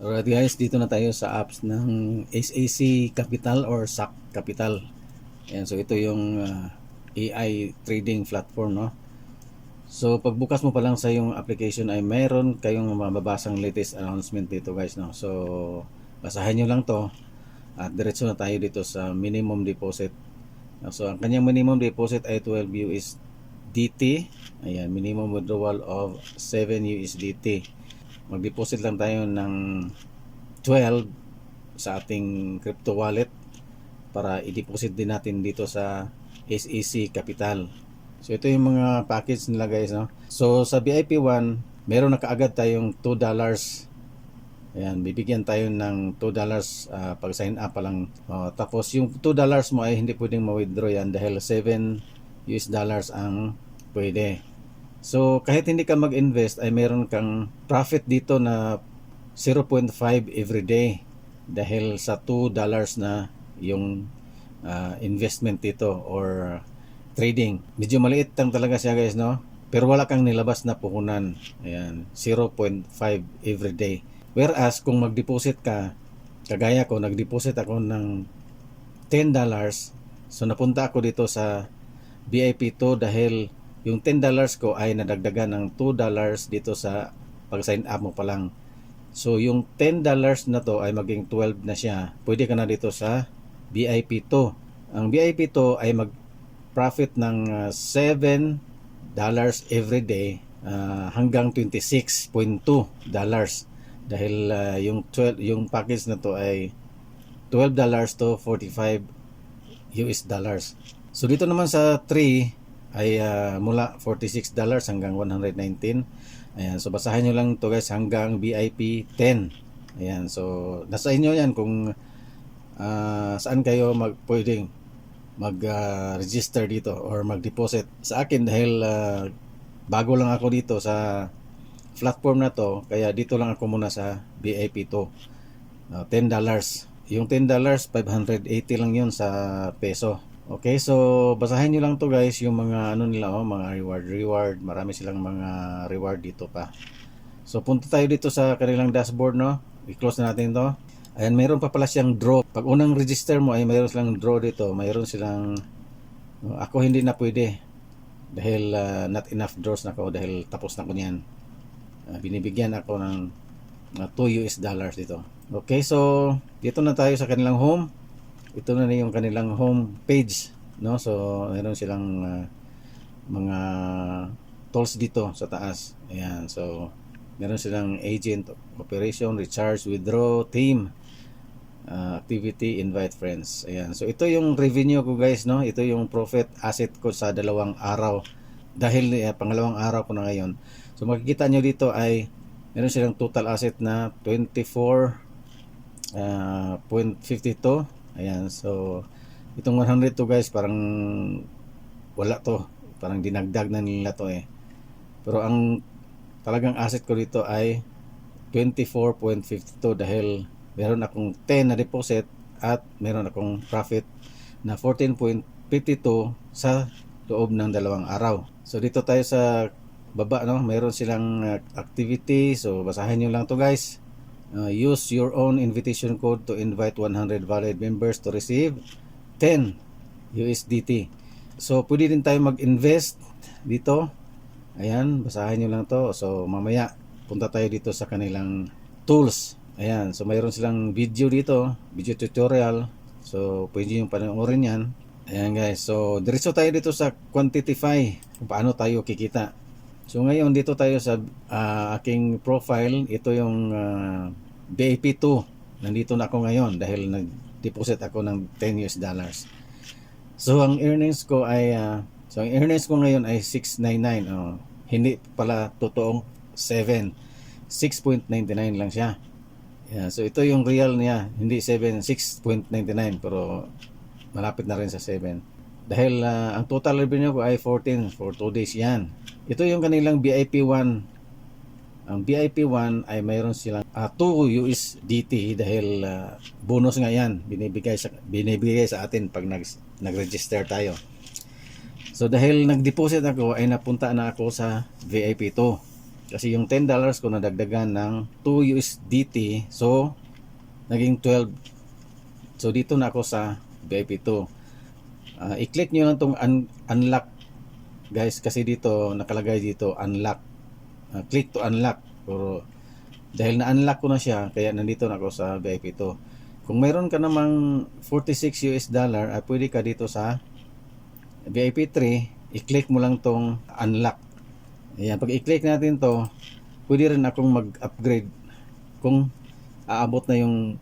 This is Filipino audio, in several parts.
Alright guys, dito na tayo sa apps ng SAC Capital or SAC Capital. Ayan, so ito yung AI trading platform, no? So pagbukas mo pa lang sa yung application ay mayroon kayong mababasang latest announcement dito guys, no? So basahin nyo lang to at diretso na tayo dito sa minimum deposit. So ang kanyang minimum deposit ay 12 USDT. Ayan, minimum withdrawal of 7 USDT. Mag-deposit lang tayo ng 12 sa ating crypto wallet para i-deposit din natin dito sa SAC Capital. So ito yung mga package nila guys, no? So sa VIP 1, meron na kaagad tayong $2. Ayan, bibigyan tayo ng $2 pag sign up pa lang. Tapos yung $2 mo ay hindi pwedeng ma-withdraw yan dahil $7 ang pwede. So kahit hindi ka mag-invest ay meron kang profit dito na 0.5 every day dahil sa $2 na yung investment dito or trading. Medyo maliit lang talaga siya guys, no? Pero wala kang nilabas na puhunan. Ayan, 0.5 every day. Whereas kung mag-deposit ka, kagaya ko, nag-deposit ako ng $10. So napunta ako dito sa VIP 2 dahil yung $10 ko ay nadagdagan ng $2 dito sa pag-sign up mo pa lang. So yung $10 na to ay maging 12 na siya. Pwede ka na dito sa VIP 2. Ang VIP 2 ay mag-profit ng $7 every day hanggang $26.2 dahil yung package na to ay $12 to $45 US dollars. So dito naman sa 3 ay mula $46 hanggang $119. Ayan, so basahin nyo lang to guys hanggang VIP 10. Ayan, so nasa inyo yan kung saan kayo pwedeng mag-register dito or mag-deposit. Sa akin dahil bago lang ako dito sa platform na to, kaya dito lang ako muna sa VIP 2. $10. Yung $10, 580 lang yun sa peso. Okay, so basahin nyo lang to guys yung mga ano nila, mga reward. Marami silang mga reward dito pa. So punta tayo dito sa kanilang dashboard, no? I-close na natin to. Ayan, mayroon pa pala siyang draw. Pag unang register mo ay mayroon silang draw dito. Mayroon silang ako hindi na pwede dahil not enough draws na ako dahil tapos na ko niyan. Binibigyan ako ng $2 dito. Okay, so dito na tayo sa kanilang home. Ito na yung kanilang home page, no? So meron silang mga tools dito sa taas. Ayan, so meron silang agent, operation, recharge, withdraw, team, activity, invite friends. Ayan, so ito yung revenue ko guys, no? Ito yung profit asset ko sa 2 araw dahil pangalawang araw ko na ngayon. So makikita nyo dito ay meron silang total asset na 24.52. Ayan, so itong 100 to guys parang wala to, parang dinagdag na nila to pero ang talagang asset ko dito ay 24.52 dahil meron akong 10 na deposit at meron akong profit na 14.52 sa loob ng 2 araw. So dito tayo sa baba, no? Meron silang activity, so basahin nyo lang to guys. Use your own invitation code to invite 100 valid members to receive 10 USDT. So pwede din tayo mag-invest dito. Ayan, basahin nyo lang to. So mamaya punta tayo dito sa kanilang tools. Ayan, so mayroon silang video dito, video tutorial. So pwede yung panoorin yan. Ayan guys, so diretso tayo dito sa quantify kung paano tayo kikita. So ngayon dito tayo sa aking profile. Ito yung VIP 2. Nandito na ako ngayon dahil nag-deposit ako ng $10 So ang earnings ko ay ang earnings ko ngayon ay 699. Hindi pala totoong 7. 6.99 lang siya. Yeah, so ito yung real niya, hindi 7, 6.99 pero malapit na rin sa 7. Dahil ang total revenue ko ay 14 for 2 days yan. Ito yung kanilang VIP 1. Ang VIP 1 ay mayroon silang 2 USDT dahil bonus nga yan. Binibigay sa atin pag nag-register tayo. So dahil nag-deposit ako ay napunta na ako sa VIP 2. Kasi yung $10 ko nadagdagan ng 2 USDT, so naging 12. So dito na ako sa VIP 2. I-click nyo lang tong unlock guys, kasi dito nakalagay dito unlock. Click to unlock. Pero dahil na-unlock ko na siya, kaya nandito na ako sa VIP 2. Kung mayroon ka namang $46, pwede ka dito sa VIP 3, i-click mo lang tong unlock. Ayan, pag i-click natin to, pwede rin akong mag-upgrade kung aabot na yung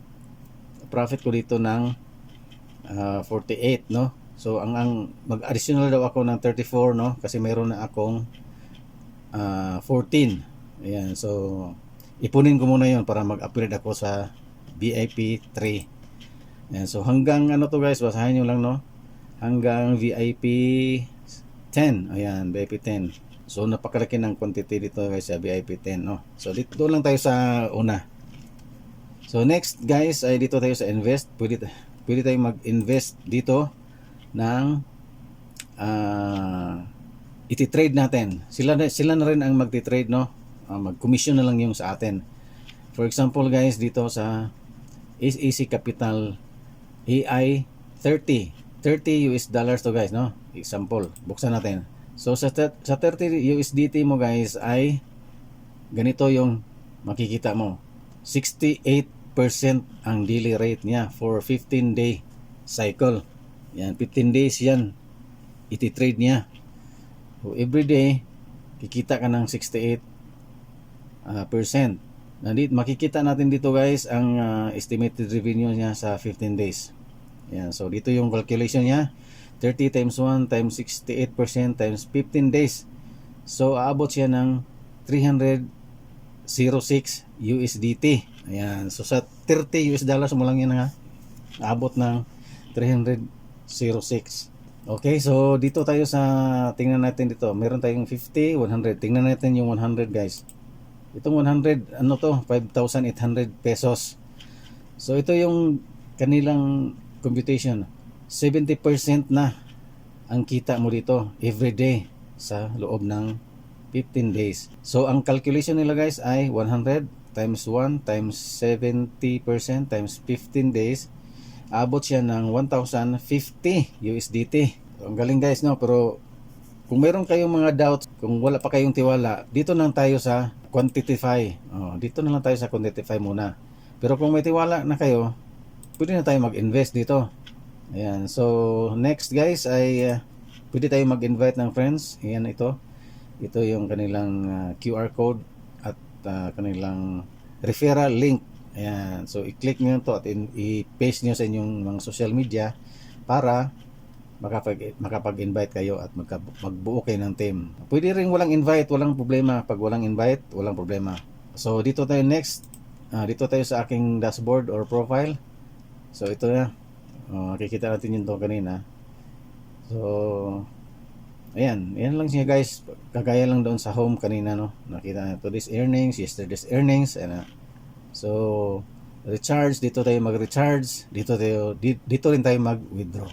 profit ko dito ng 48, no? So ang mag-additional daw ako ng 34, no? Kasi mayroon na akong 14. Ayan, so ipunin ko muna yon para mag-upgrade ako sa VIP 3. Ayan, so hanggang ano to guys, basahin nyo lang, no? Hanggang VIP 10. Ayan, VIP 10. So napakalaki ng quantity dito guys sa VIP 10, no? So dito doon lang tayo sa una. So next guys ay dito tayo sa invest. Pwede tayo mag-invest dito ng iti-trade natin. Sila na rin ang magti-trade, no? Mag-commission na lang yung sa atin. For example guys, dito sa SAC Capital AI 30 US dollars to guys, no? Example, buksan natin. So sa 30 USDT mo guys ay ganito yung makikita mo. 68% ang daily rate niya for 15-day cycle. Yan, 15 days yan iti-trade niya. So every day kikita ka ng 68%. Nandito makikita natin dito guys ang estimated revenue niya sa 15 days. Yan, so dito yung calculation niya. 30 times 1 times 68% times 15 days. So aabot siya ng 306 USDT. Ayan, so sa 30 US dollars mo lang yan ha. Aabot ng 306. Okay, so dito tayo sa tingnan natin dito. Meron tayong 50, 100. Tingnan natin yung 100 guys. Itong 100 ano to, 5,800 pesos. So ito yung kanilang computation. 70% na ang kita mo dito every day sa loob ng 15 days. So ang calculation nila guys ay 100 times 1 times 70% times 15 days. Abot siya ng 1,050 USDT. So, ang galing guys, no? Pero kung meron kayong mga doubts, kung wala pa kayong tiwala, dito lang tayo sa Quantitify. Dito na lang tayo sa Quantitify muna. Pero kung may tiwala na kayo, pwede na tayo mag-invest dito. Ayan, so next guys ay pwede tayo mag-invite ng friends. Ayan, ito yung kanilang QR code at kanilang referral link. Ayan, so i-click nyo to at i-paste nyo sa inyong mga social media para makapag-invite kayo at magbuo kayo ng team. Pwede rin walang invite, walang problema. Pag walang invite, walang problema. So dito tayo next, dito tayo sa aking dashboard or profile. So ito na, makikita natin yung to kanina. So ayan lang siya guys, kagaya lang doon sa home kanina, no? Nakita na today's earnings, yesterday's earnings, and so recharge, dito tayo mag-recharge, dito rin tayo mag-withdraw.